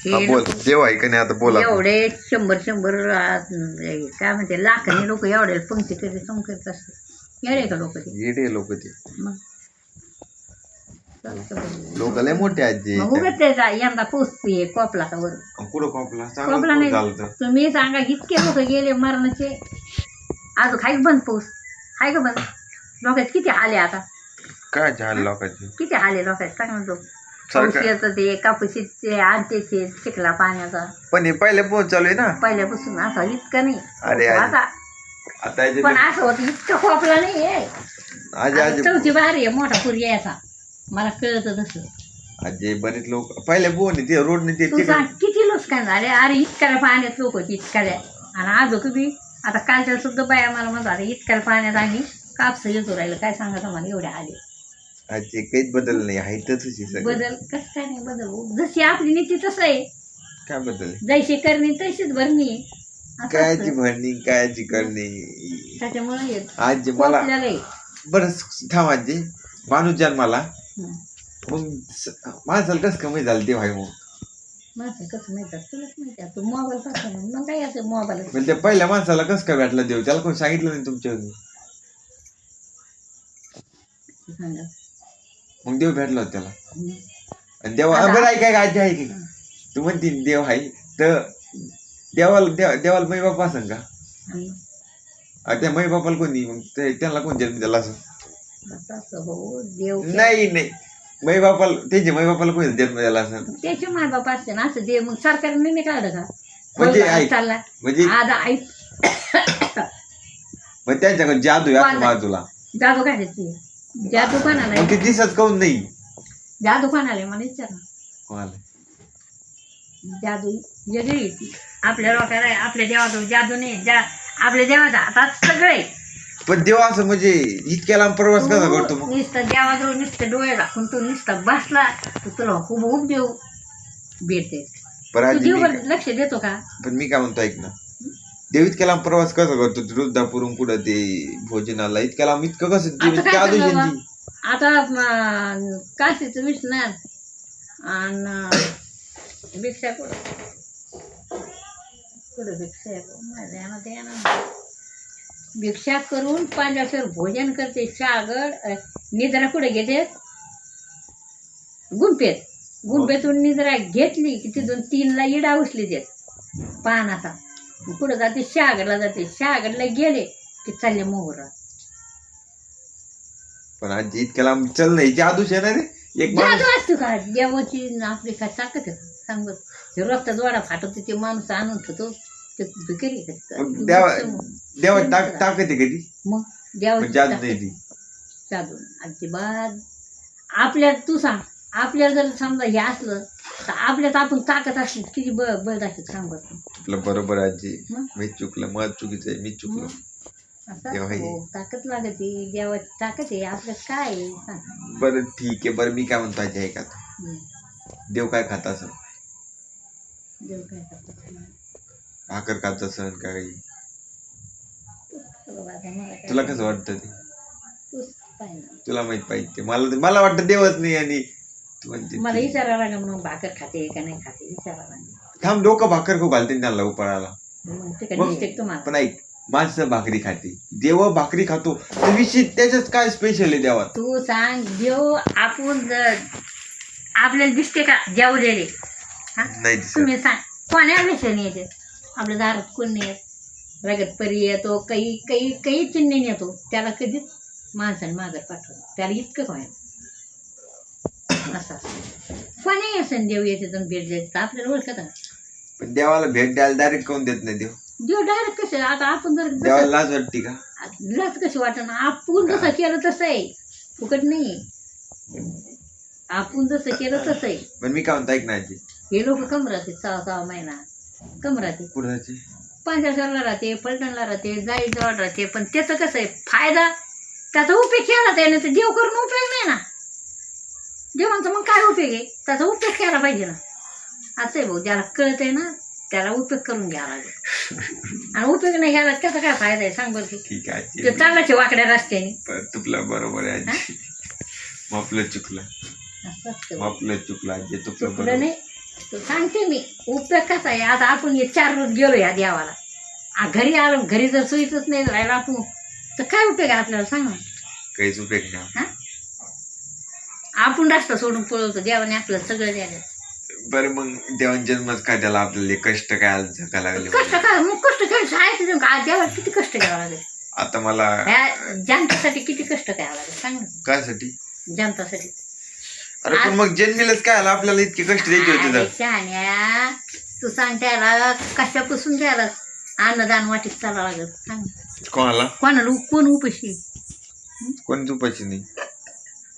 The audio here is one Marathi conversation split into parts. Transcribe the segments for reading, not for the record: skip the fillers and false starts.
हा हे बोल, लोक जेव्हा आहे का नाही आता बोला. एवढे 100 काय म्हणते लाखांनी लोक एवढे पंक्ती कधी काम करत असतात. येडे का लोक ते येडे लोक ते. मग लोक लय मोठे आजी मग उगत त्याचा यंदा पोचते कोपला का वर कुठं कॉपला कोपला नाही तुम्ही सांगा इतके लोक गेले मरणाचे आज हाय बंद पाऊस हाय का बंद लोकांचे किती आले आता काय झालं लोकांचे किती आले लोकांचे सांग म्हणतो पाऊस येतं ते कापूसीचे आणतेचे चिखला पाण्याचा पण हे पहिले पोहोच चालू आहे ना पहिल्यापासून असं इतकं नाही अरे आता आता पण असं होतं इतकं खोपला नाही आहे चौथी बारी आहे मोठा पूर यायचा मला कळतं तसं आजी बरेच लोक पहिले बोन ते रोड नाही तू सांग किती नुकसान झाले अरे इतक्या पाण्यात लोक होती इतक्या आणि आज तुम्ही आता कालच्या सुद्धा बाया मला म्हणतात इतक्या पाण्यात आणि कापसं येतो राहिलं काय सांगा मला एवढे आले आजी काहीच बदल नाही आहे तसंच बदल कसं काय नाही बदल जशी आपली नीती तसं आहे काय बदल जैशी करणी तशीच भरणी कायची भरणी कायची करणी त्याच्यामुळे आजी मला बरं थांब आजी माणूस जन्माला मग माणसाला कसं कमी झालं ते भाई मग माझं कसं माहिती तुलाच माहिती तू मोबाईल पाहतो मग काय असं मोबाईल म्हणजे पहिल्या माणसाला कसं काय भेटला देव त्याला कोणी सांगितलं नाही तुमच्या मग देव भेटला होता त्याला आणि देवा बरं आहे काय आजी आहे की तू म्हणते देव आहे तर देवाला मै बापा असं का त्या मै बापाला कोणी मग त्यांना कोण जन्म दिला असं नाही नाही मै बापाला त्यांच्या मै बापाला कोणी जन्म दिला असं त्याचे माय बाप असते ना असं दे मग सरकारने नाही काढलं का म्हणजे चालला म्हणजे आता ऐक मग त्यांच्याकडे जादू आहे बाजूला जादू काय देते जादू कोणाला ते दिसत काऊन नाही जादू कोणाला मला विचार कोणाला जादू वेगळी आपल्या लोकांना आपल्या देवाचं जादू नाही आपल्या देवाचा हातात सगळे पण देव असं म्हणजे इतक्या लांब प्रवास कसा करतो मग नुसतं देवाजवळ नुसतं डोळे दाखवून तू नुसतं बसला तर तुला खूप देव भेटते देव लक्ष देतो का पण मी काय म्हणतो ऐक ना देव इतक्या लांब प्रवास कसा करतो वृद्धापुरून कुठं ते भोजनाला इतक्या लांब इतकं कसं आता काशीचं विश्वनाथ आणि भिक्षा कुठं भिक्षा भिक्षा करून 5 अक्षर भोजन करते सागड निद्रा कुठे घेते गुंपेतून निद्रा घेतली की तिथून 3ला इडा उचली देत पानाचा कुठं जाते शहागडला जाते शहागडला गेले की चालले मोहरा पण आजी इतक्या लांब चल नाही जादूच आहे ना रे एक जादू असतो का देवाची आपली काय ताकद आहे सांगत रस्ता जोडा फाटवतो ते माणूस आणून ठेवतो देवा ताकद आहे कधी मग देवा जादू नाही ती जादू अजिबात आपल्या तू सांग आपल्याला जर समजा हे असलं तर आपल्यात आपण ताकद असली किती बळ दाखवत सांग आपलं बरोबर आजी मी चुकलं मग चुकीचं आहे मी चुकलो ताकद लागते देवाची ताकद आहे आपल्यात काय बरं ठीक आहे बरं मी काय म्हणतो आजी आहे का देव काय खात असं देव काय खात भाकर खात असं काही तुला कसं वाटतं ते तुला माहित पाहिजे मला वाटतं देवच नाही आणि मला विचारायला लागलं मग भाकर खाते का नाही खाते विचारायला थांब लोक भाकर खूप घालते त्यांना उपळाला पण ऐक माणसं भाकरी खाते देव भाकरी खातो विषय त्याच्यात काय स्पेशल आहे देवा तू सांग देव आपण आपल्याला दिसते का जेवलेले नाही तुम्ही सांग कोण्या विषय नाही येते आपल्या दारात कोण नाही येत रगत परी येतो काही चिन्ह येतो त्याला कधीच माणसाने मागं पाठवतो त्याला इतकं काय असं कोणी असं देव येते तर भेट द्यायचं आपल्याला ओळखत पण देवाला भेट द्यायला डायरेक्ट कोण देत नाही देव डायरेक्ट कसं आता आपण जर देवाला लाज वाटते का लाज कशी वाटत ना आपण जसं केलं तसं आहे फुकट नाही आपण जसं केलं तसं आहे पण मी काय म्हणतो ऐक ना आजी हे लोक कम राहते 6 महिना कम राहते कुणाची पंचायतला राहते पलटणला राहते जाई जवळ राहते पण त्याचं कसं आहे फायदा त्याचा उपयोग केला त्याने तर देव करून उपयोग नाही ना देवांचा मग काय उपयोग आहे त्याचा उपयोग केला पाहिजे ना असं आहे भाऊ ज्याला कळत आहे ना त्याला उपयोग करून घ्यावा लागेल आणि उपयोग नाही घ्यायला त्याचा काय फायदा आहे सांग बरं ठीक आहे ते चाललाच वाकड्या रस्त्याने तुला बरोबर आहे आपलं चुकलं आपलं चुकलं चुकलं नाही तू सांगते मी उपयोग कसा आहे. आता आपण हे 4 रोज गेलो या देवाला, घरी आलो, घरी जर सुईतच नाही राहिला आपण तर काय उपयोग आहे आपल्याला, सांग ना. काहीच उपयोग नाही. हा, आपण रस्ता सोडून पळवतो, देवाने आपल्याला सगळं द्यायला. बरं मग देवान जन्मच काय त्याला आपल्याला कष्ट काय झका लागले. कष्ट काय, मग कष्ट काय आहे का देवाला किती कष्ट घ्यावं लागेल. आता मला ह्या जनतेसाठी किती कष्ट घ्यावं लागेल, सांग ना. कायसाठी? जनतासाठी. अरे पण मग जन्मीलच काय आला आपल्याला इतके कष्ट द्यायचे होते तर. शहाण्या, तू सांग त्याला कशापासून द्यायला अन्नदान वाटीत चालावं लागेल, सांग. कोणाला? कोणाला, कोण उपाशी. कोणी तुपाची नाही.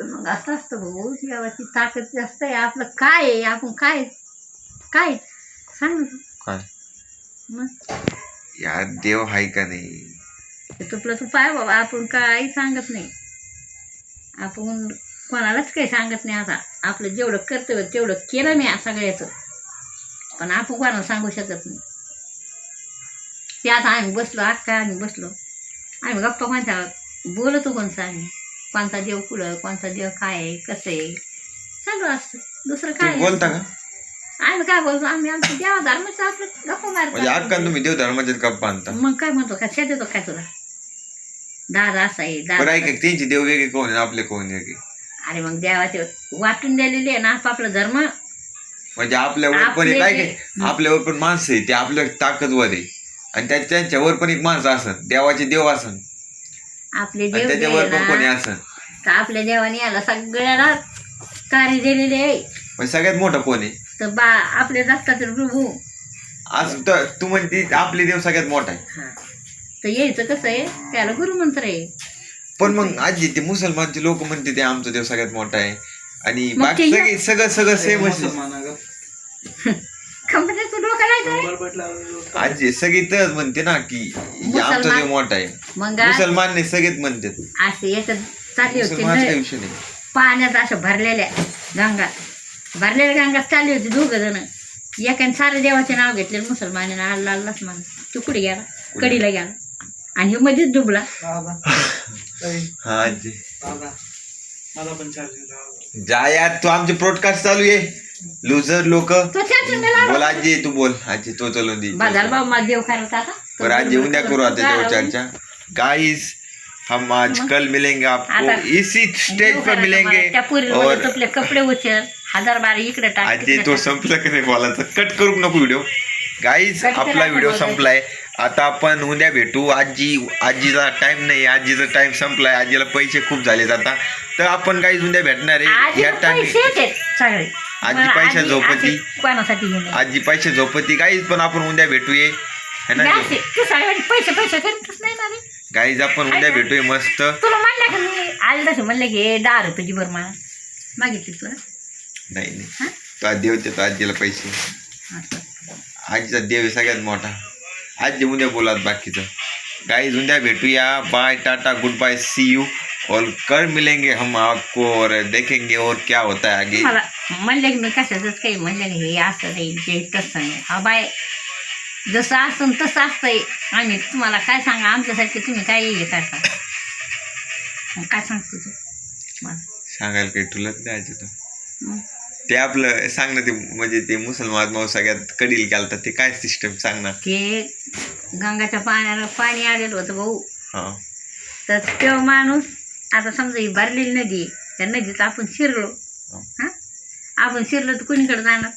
मग असं असतं भाऊ, देवाची ताकद जास्त आहे. आपलं काय आहे, आपण काय काय सांग ना तू. काय मग यार देव हाय का नाही? तुला तू पाय बाबा, आपण काही सांगत नाही, आपण कोणालाच काही सांगत नाही. आता आपलं जेवढं कर्तव्य तेवढं केलं मी सगळ्याचं, पण आपण कोणाला सांगू शकत नाही. ते आता आम्ही बसलो, अक्का आम्ही बसलो, आम्ही गप्पा कोणत्या बोलतो, कोणता आम्ही कोणता देव कुठं, कोणता देव काय आहे, कसं आहे, चालू असतं. दुसरं काय तुम्ही बोलता का? आम्ही काय बोलतो, आम्ही आमचं देवा धर्माचं आपलं गप्पा म्हणजे मारतो. अक्का तुम्ही देव धर्माच्यात गप्पा आणता? मग काय म्हणतो, का शेत येतो काय तुला? दादा असा आहे, बरं दादा. ऐक, त्यांची देव वेगळे कोण आहे, आपले कोण वेगळे? अरे मग देवाचे वाटून दिलेले आहे ना आपलं धर्म. म्हणजे आपल्यावर पण एक काय आपल्यावर पण माणसं आहे, ते आपल्या ताकदवर आहे, आणि त्यांच्यावर पण एक माणसं असन, देवाचे देव असन, आपले देव त्याच्यावर पण कोणी ना, असन. तर आपल्या देवाने याला सगळ्याला कार्य दिलेले आहे. म्हणजे सगळ्यात मोठा कोण आहे? तर आपले दत्तात्रय प्रभू. आज तू म्हणते आपले देव सगळ्यात मोठा आहे. हा, तर यायचं कसं आहे, त्याला गुरुमंत्र आहे. पण मग आजी ते मुसलमानचे लोक म्हणते ते आमचा देव सगळ्यात मोठा आहे, आणि मग बाकी ते सगळे सगळं सेम असेल. कंपनी तू डोक्याला आजी सगळी तर म्हणते ना की आमचा देव मोठा आहे. मग मुसलमान नाही, सगळेच म्हणते. असे याच्यात चालली मुसलमानचा होती विषय नाही. पाण्यात अशा भरलेल्या गंगात चालली होती 2 जण. एकाने सारे देवाचे नाव घेतले, मुसलमानाने अल्ला अल्लाच म्हणा. तू कुठे गेला? कडीला गेला, आणि हे मध्येच डुबला. हा आजी जा यार, तू आमचे पॉडकास्ट चालू आहे. लुझर लोक तो चर्चा बोल. आजी तू बोल. आजी तो चलून दे. बाजार भाव माझ देव खायला आता. पर आजी उद्या करू आता त्याच्यावर चर्चा. गाइस हम आज कल मिलेंगे आपको इसी स्टेज पर मिलेंगे. और आपले कपडे उचल 1012 इकडे टाक. आजी तो संपला की नाही बोलायचं? कट करू नको व्हिडिओ. गाईज आपला व्हिडिओ संपलाय. आता आपण उद्या भेटू. आजीला टाइम नाही, आजीचा टाइम संपलाय, आजीला पैसे खूप झालेत आता. तर आपण गाईज उद्या भेटणार आहे या टाइम. आजी पैसे झोपती, कोणासाठी आजी पैसे झोपती गाईज. पण आपण उद्या भेटूये है ना पैसे करतच नाही ना रे. गाईज. आपण उद्या भेटूये मस्त. तुला म्हणलं का मी आले तसं म्हणलं की 10 रुपयाची बरं मला मागितली तुला? नाही तो देव देतो आजीला पैसे. आजीचा देव आहे सगळ्यात मोठा. आजी उद्या बोलात बाकीचं. गाइस उद्या भेटूया. Bye tata good bye see you. और कल मिलेंगे हम आपको और देखेंगे और क्या होता है आगे. मला म्हणलं की मी कशाचंच काही म्हणलं नाही, हे असं नाही ते तसं नाही. हा बाय जसं असतं तसं असतंय. आम्ही तुम्हाला काय सांगा, आमच्यासाठी तुम्ही काय हे करता? काय सांगतो तू मला? सांगायला काही तुलाच नाही आजी. तो मग ते आपलं सांग ना. ते म्हणजे ते मुसलमान माऊ सगळ्यात कडील घालतात ते काय सिस्टम सांग ना. ते गंगाच्या पाण्याला पाणी आलेलं होतं भाऊ. हा तर तेव्हा माणूस, आता समजा ही भरलेली नदी आहे, त्या नदीत आपण शिरलो. हा, आपण शिरलो तर कुणीकडे जाणार?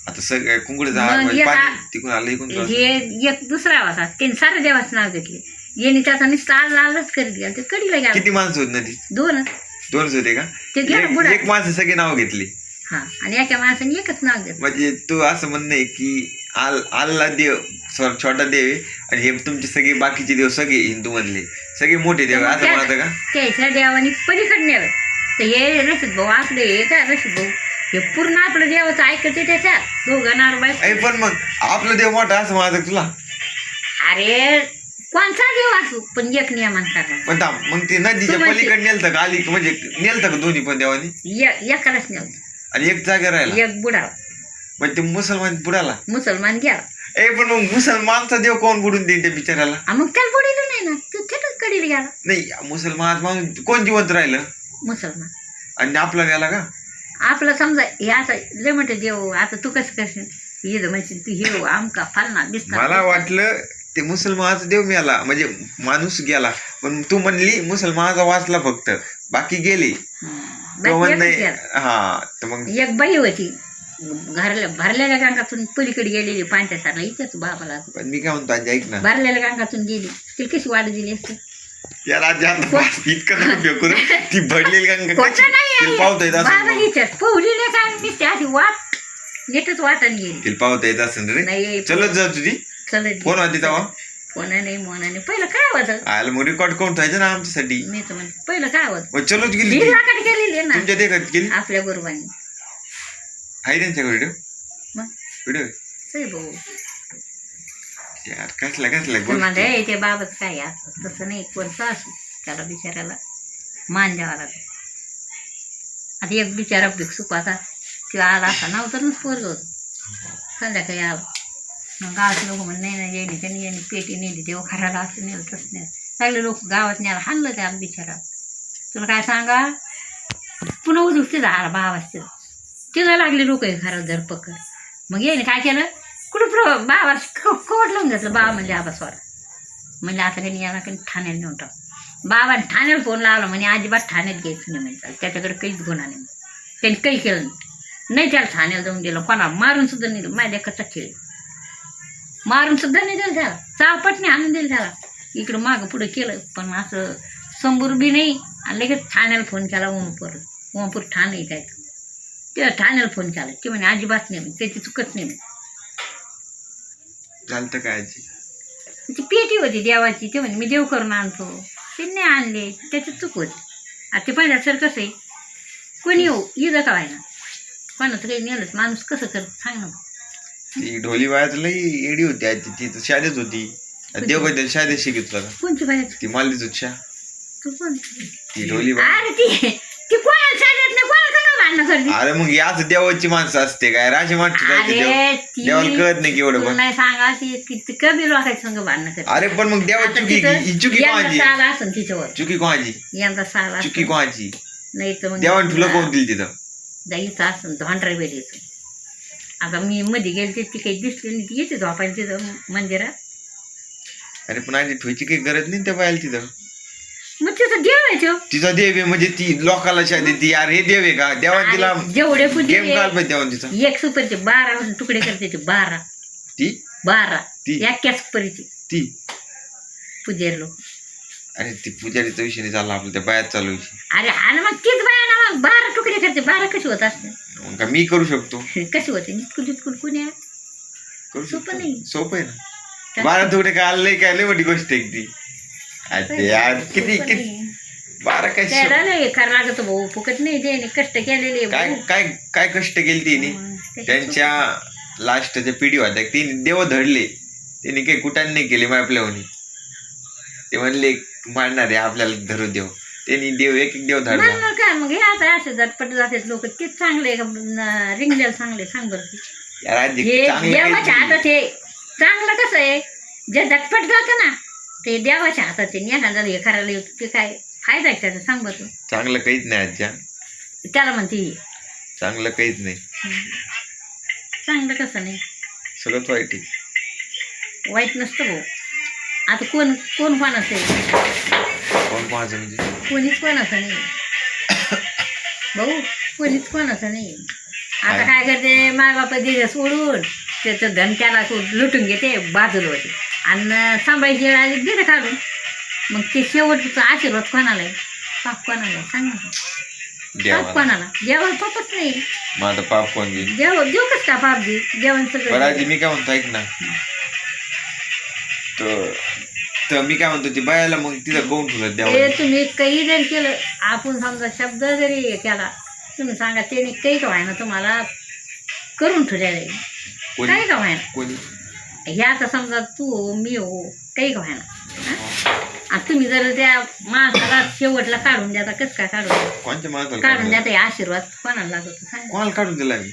आता सगळं कुंकड मग एक पाणी तिकडून आलं इकडून. हे एक दुसरा होता, त्यांनी सारं देवाचं नाव घेतले. यांनी त्याचा नुसतं आलाच करीत गेला. ते कडीला गेला. किती माणसं होत नदी? 2च होते का? ते गेला बुडा. एक माणसं सगळी नाव घेतली. हा, आणि एका माणसाने एकच नाव घेतलं. म्हणजे तू असं म्हणणं आहे की आल्ला देव छोटा देव आहे, आणि हे तुमचे सगळे बाकीचे देव सगळे हिंदू मधले सगळे मोठे देव असं म्हणतं का? त्याच्या देवाने पलीकडे नेलं. तर हे रशीद भाऊ आपले, हे काय रशीद भाऊ हे पूर्ण आपलं देवाचं ऐकते त्याच्यात. 2 गणार बाई. पण मग आपलं देव मोठा असं माझं तुला? अरे कोणचा देव असू, पण एक नियमान करणार. पण मग ते नदीच्या पलीकडे नेलतं का? आली म्हणजे नेलतं का दोन्ही पण देवानी? एकालाच नेलं, आणि एक जागा राहिला. एक बुडा. म्हणजे ते मुसलमान बुडाला. मुसलमान गेला. पण मग मुसलमानचा देव कोण बुडून देईन त्या बिचाराला? मग त्याला बुडीलं नाही ना, तो थेटच कडीला गेला. नाही, मुसलमान माणूस कोण जिवंत राहिलं? मुसलमान. आणि आपला गेला का? आपलं समजा हे आता लय म्हणते देव आता तू कसं करशील ये म्हणजे तू हे आमका फालना दिसता मला वाटलं ते मुसलमानाचा देव मिळाला म्हणजे माणूस गेला, पण तू म्हणली मुसलमानाचा वाचला फक्त, बाकी गेले. तो म्हण नाही. हा तर मग एक बाई होती भरलेल्या गंगातून पलीकडे गेलेली पांच्यासारला इथेच बाबाला. पण मी काय म्हणतो आजी ऐक ना, भरलेल्या गंगातून गेली तिला कशी वाढ दिली असते या राज्यात इतकं उपयोग करून ती भरलेली गंगा कशी पावता येत असेल, पोहली काय दिसते अशी वाट नीटच वाटण गेली. तिला पावता येत असेल रे. नाही चलत जा तुझी चलत कोण होती तेव्हा? कोणा नाही मोना नाही. पहिलं काय होतं आयला मग रेकॉर्ड करून ठेवायचं ना आमच्यासाठी. मी तर म्हणते पहिलं काय होतं मग चलोच गेली ती. गेलेली आहे ना तुमच्या देखत गेली आपल्या बरोबरने. आहे त्यांच्या व्हिडिओ मग व्हिडिओ सही भाऊ यार कसला कसला तर माझ्या ते बाबत काय असं तसं नाही कोणतं असू त्याला बिचारायला मान द्यावा लागतो. आता एक बिचारा भिक्षुक आता ते आला असा नव्हतं पोरग होतं संध्याकाळी आला. मग गावात लोक म्हण नाही नाही येणे त्यांनी यांनी पेटी नेली तेव्हा खराला असं नेलं तसं नाही सगळे लोक गावात न्यायला हाणलं त्याला बिचारा. तुला काय सांगा पुन्हा उजूक तिथं आला बाबाच तिथं लागले लोक खरं धरपकड. मग येणे काय केलं कुठं बाबा कोट लावून घेतलं. बाबा म्हणजे आबा स्वरा म्हणजे आता काही याला काही ठाण्यात नेऊन टाक. बाबाने ठाण्याला फोन लावला म्हणजे अजिबात ठाण्यात घ्यायचं नाही म्हणजे त्याच्याकडे काहीच गुन्हा नाही. त्यांनी काही केलं नाही त्याला ठाण्याला जाऊन दिलं. कोणा मारून सुद्धा नाही दिलं. माझ्या कच्चा खेळ मारून सुद्धा नाही दिलं त्याला. चापटने आणून दिलं त्याला. इकडं मागं पुढं केलं पण असं संबूर बी नाही. आणि लगेच ठाण्याला फोन केला ओमपूर ठाणे जायचं ते ठाण्याला फोन केला ते म्हणे अजिबात नाही त्याची चुकत नाही. चालतं काय आजी ती पेटी होती देवाची ते म्हणे मी देव करून आणतो ते नाही आणले त्याची चूक होती. आता ते पहिल्यासारखं कसं आहे कोणी येऊ इथं का व्हायना कोणाचं काही नेलंच माणूस कसं करत सांग ना. ती ढोली बायाच लई एडी होती आजी. ती तर शाळेत होती देव शाळेत शिकत होता. कोणची बाहेर ती मालदीच उच्चा तू कोण ती ढोली बाय. अरे ती कोणाला सांगत नाही कोणाला का भांडणं करते. अरे मग याच देवाची माणसं असते काय राशी माणसं अरे ती देवाला कळत नाही केवढं तुला पण. नाही सांगा ती किती कमी लोकांच्या संग भांडणं करते. अरे पण मग देवा चुकी ही चुकी कोणाची साला असून तिच्यावर चुकी कोणाची यंदा साला चुकी कोणाची नाही तर देवान तुला कोण दिली तिथं जायचं असं धोंडरा वेळेचं. आता मी मध्ये गेले ती काही दिसली नाही ती येते झोपायला तिथं मंदिरात. अरे पण आधी ठेवायची काही गरज नाही त्या बायला तिथं. मग तिथं देव आहे तो. तिचा देव आहे म्हणजे ती लोकाला शादी ती यार हे देव आहे का देवा तिला जेवढे पूजे गेम काल पाहिजे देवा तिचा. एक सुपरचे 12 तुकडे करते ते 12 ती 12 ती एकाच सुपरीचे ती पुजेर लोक. अरे ती पुजारीचा विषय नाही चालला आपला त्या बायात चालू विषय. अरे आणि मग तीच बाया ना मग 12 तुकडे करते 12 कशी होत असते मग का मी करू शकतो कशी होते जितकून जितकून कुणी करू सोपं शकतो नाही. सोपं आहे ना. 12 तुकडे काय आले काय लय मोठी गोष्ट आहे ती. अरे यार किती किती 12 काय त्याला नाही करावं लागत भाऊ फुकट नाही ते कष्ट केलेले काय भाऊ. काय काय कष्ट केली तिने त्यांच्या लास्टच्या पिढी होत्या तिने देव धडले. त्यांनी काही कुटाण नाही केली आपल्याहून. ते म्हणले मारणार आहे आपल्याला धरू देव. त्यांनी देव एक एक देव धरला. म्हणणार काय मग हे आता असे झटपट जातात लोक ते चांगले का रिंगलेला चांगले सांग बरं तू. यार आजी हे चांगलं देवाच्या काहीच हातात हे चांगलं कसं आहे जे झटपट जातं ना ते देवाच्या हातात आहे. एखादा हे करायला येतं ते काय फायदा आहे त्याचा सांग बरं तू. चांगलं काहीच नाही आज्या. त्याला म्हणते हे. चांगलं काहीच नाही. चांगलं कसं नाही सगळंच वाईट आहे. वाईट नसतं भाऊ. आता कोण कोण कोणाचं आहे कोण कोणाचं म्हणजे कोणीच कोणाचं नाही भाऊ कोणीच कोणाचं नाही. आता काय करते माय बापा दिलं सोडून त्याचं धन त्याला लुटून घेते बाजूला होते आणि सांभाळायची वेळ आली दिलं काढून. मग ते शेवटचा आशीर्वाद कोणाला आहे पाप कोणाला आहे सांग ना. पाप देवाला. कोणाला देवाला पापच नाही. मग आता पाप कोण देईल. देव कसं का पाप दे देवान बरं सगळं. आजी मी काय म्हणतो ऐक ना. तर मी काय म्हणतो ती बायाला मग तिथं गोवून ठेवलं ते देवा. तुम्ही काही जरी केलं आपण समजा शब्द जरी हे केला तुम्ही सांगा त्याने काही का व्हायना तुम्हाला करून ठेवलेलं आहे कोणी काही का व्हायना. कोणी हे आता समजा तू हो मी हो काही का व्हायना. आणि तुम्ही जर त्या माणसाला शेवटला काढून द्या कसं काय काढून कोणत्या माणसाला काढून काढून द्या ते आशीर्वाद कोणाला लागतो सांग. कोणाला काढून दिला मी.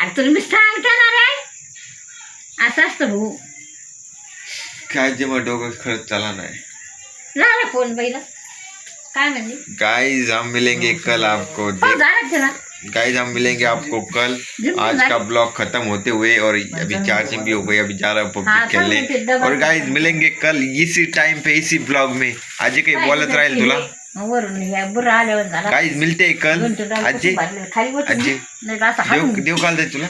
अरे तुम्ही सांगता ना रे असं असतं भाऊ. काय जे मग डोकं खरंच चला नाही. झाला फोन बाईला काय म्हणली गाइस हम मिलेंगे कल आपको. हो झाला त्याला गाइस हम मिलेंगे आपको कल। आज का ब्लॉग खत्म होते हुए और अभी चार्जिंग भी हो गई, अभी जा रहा हूँ हाँ, पब्लिक खेलने। और गाइस मिलेंगे कल इसी टाइम पे इसी ब्लॉग में। आजी काही बोलत राहील तुला? वरून बुरा आल्यावर झाला गाइस मिलते हैं कल। आजी खाली बसून आजी नाही तर असं हाणून देव काल जाय तुला?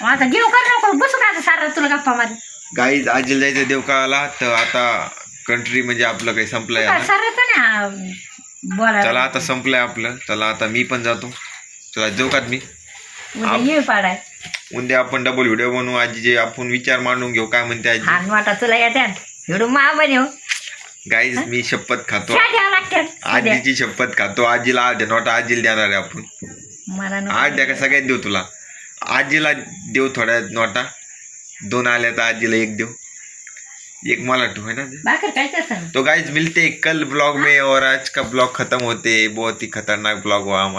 आता घेऊ कर नको बसू का आता सारा तुला गप्पा मारी गाइस आजीला जायचं देवकाळाला, तर आता कंट्री म्हणजे आपलं काही संपलंय आता. सारा तर ना बोला चला आता संपलंय आपलं. चला आता मी पण जातो. चला जाऊ का मी? उद्या ये पाडाय उद्या आपण डबल व्हिडिओ बनवू. आजी आपण विचार मांडून घेऊ काय म्हणते आजी. हान वाटा तुला येत्या एवढं मा बनेव गाईज मी शपथ खातो, चहा द्यावं लागतात आजीची शपथ खातो. आजीला 8 नोटा आजीला देणार आहे आपण. मला 8 द्या का सगळ्यात देऊ तुला? आजीला देऊ थोड्या नोटा. 2 आल्या तर आजीला 1 देऊ, 1 मला ठेव है ना. भाकर काय असतं तो गाइज मिलते हैं कल ब्लॉग में और आज का ब्लॉग खत्म होते बहुत ही खतरनाक ब्लॉग हुआ हमारा.